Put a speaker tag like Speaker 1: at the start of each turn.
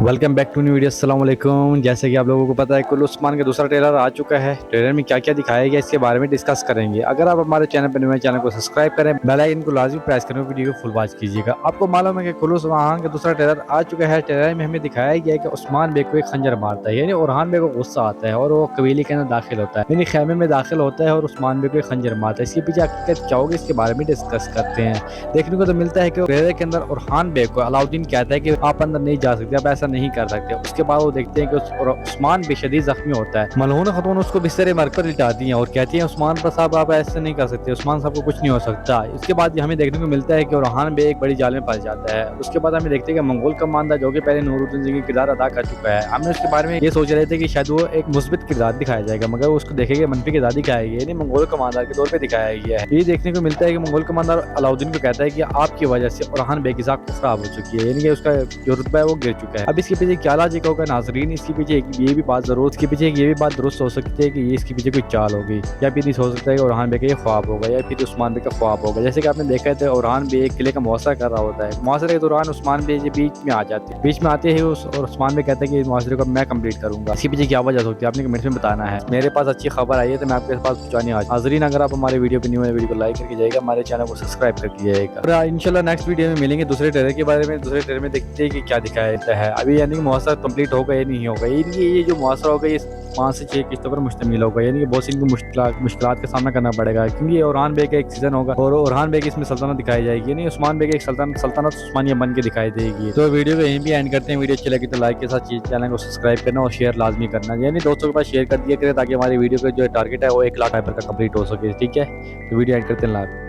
Speaker 1: Welcome back to new video. अस्सलाम वालेकुम। जैसे कि आप लोगों को पता है कुल उस्मान का दूसरा ट्रेलर आ चुका है। ट्रेलर में क्या क्या दिखाया गया इसके बारे में डिस्कस करेंगे। अगर आप हमारे चैनल पर नए हैं, चैनल को सब्सक्राइब करें, बेल आइकन को लाजमी प्रेस करें, वीडियो को फुल वॉच कीजिएगा। आपको मालूम है कि कुल उस्मान का दूसरा ट्रेलर आ चुका है। ट्रेलर में हमें दिखाया गया है कि उस्मान बेग को एक खंजर मारता है, यानी ओरहान बेग को गुस्सा आता है और वो कबीले के अंदर दाखिल होता है, यानी खैमे में दाखिल होता है और उस्मान बेग को एक खंजर मारता है। इसके पीछे हकीकत क्या होगी इसके बारे में डिस्कस करते हैं। देखने को तो मिलता है कि ट्रेलर के अंदर ओरहान बेग को अलाउद्दीन कहता है कि आप अंदर नहीं जा सकते, आप ऐसा नहीं कर सकते। उसके बाद वो देखते हैं कि उस्मान बेशदीद जख्मी होता है। मलहून खतून उसको बिस्तर मर्ग पर लिटाती हैं और कहती हैं उस्मान पर साहब आप ऐसे नहीं कर सकते, उस्मान साहब को कुछ नहीं हो सकता। इसके बाद हमें देखने को मिलता है कि ओरहान बेग एक बड़ी जाल में फंस जाता है। उसके बाद हमें देखते हैं कि मंगोल कमांडर जो कि पहले नूरुद्दीन जी का किरदार अदा कर चुका है, हमने उसके बारे में ये सोच रहे थे कि शायद वो एक मुस्बित किरदार दिखाया जाएगा, मगर उसको देखेंगे मनफी किरदार दिखाया गया, यानी मंगोल कमांडर के तौर पर दिखाया गया है। ये देखने को मिलता है कि मंगोल कमांडर अलाउद्दीन को कहता है कि आपकी वजह से ओरहान बेग की साख खराब हो चुकी है, यानी कि उसका जो रुतबा है वो गिर चुका है। अब इसके पीछे क्या लॉजिक होगा नाजरीन, इसके पीछे ये भी बात जरूर, इसके पीछे ये भी बात दुरुस्त हो सकती है कि ये इसके पीछे कोई चाल होगी, या फिर इस हो सकता है कि ओरहान बेग का ये ख्वाब होगा या फिर उस्मान बेग का ख्वाब होगा। जैसे कि आपने देखा है ओरहान बेग किले का मुआसरा कर रहा होता है, मुआसरे के दौरान उस्मान बेग बीच में आ जाते हैं, बीच में आते हैं और उस्मान बेग कहते हैं कि मुआसरे को मैं कंप्लीट करूंगा। इसके पीछे क्या वजह होती है आपने कमेंट में बताना है। मेरे पास अच्छी खबर आई है तो मैं आपके पास पहुंचाने आज हाजरीन। अगर आप हमारे वीडियो पे न्यू है, वीडियो को लाइक करके जाएगा, हमारे चैनल को सब्सक्राइब करके जाएगा। और इंशाल्लाह नेक्स्ट वीडियो में मिलेंगे दूसरे ट्रेलर के बारे में। दूसरे ट्रेलर में देखते हैं कि क्या दिखाया जाता है अभी, यानी कि मुआसरा कंप्लीट होगा या नहीं होगा। ये जो मुआसरा होगा ये 5 से 6 किस्तों पर मुश्तमिल होगा, यानी कि बहुत सी इनको मुश्किलात का सामना करना पड़ेगा, क्योंकि ओरहान बेग का एक सीजन होगा और ओरहान बेग इसमें सल्तनत दिखाई जाएगी, यानी उस्मान बेग एक सल्तनत उस्मानिया बन के दिखाई देगी। तो वीडियो को यहीं भी एंड करते हैं। वीडियो अच्छी लगी तो लाइक के साथ चैनल को सब्सक्राइब करना और शेयर लाजमी करना, यानी दोस्तों के पास शेयर कर दिया करें ताकि हमारी वीडियो का जो टारगेट है वो 1 लाख पर का कंप्लीट हो सके। ठीक है, तो वीडियो एंड करते हैं।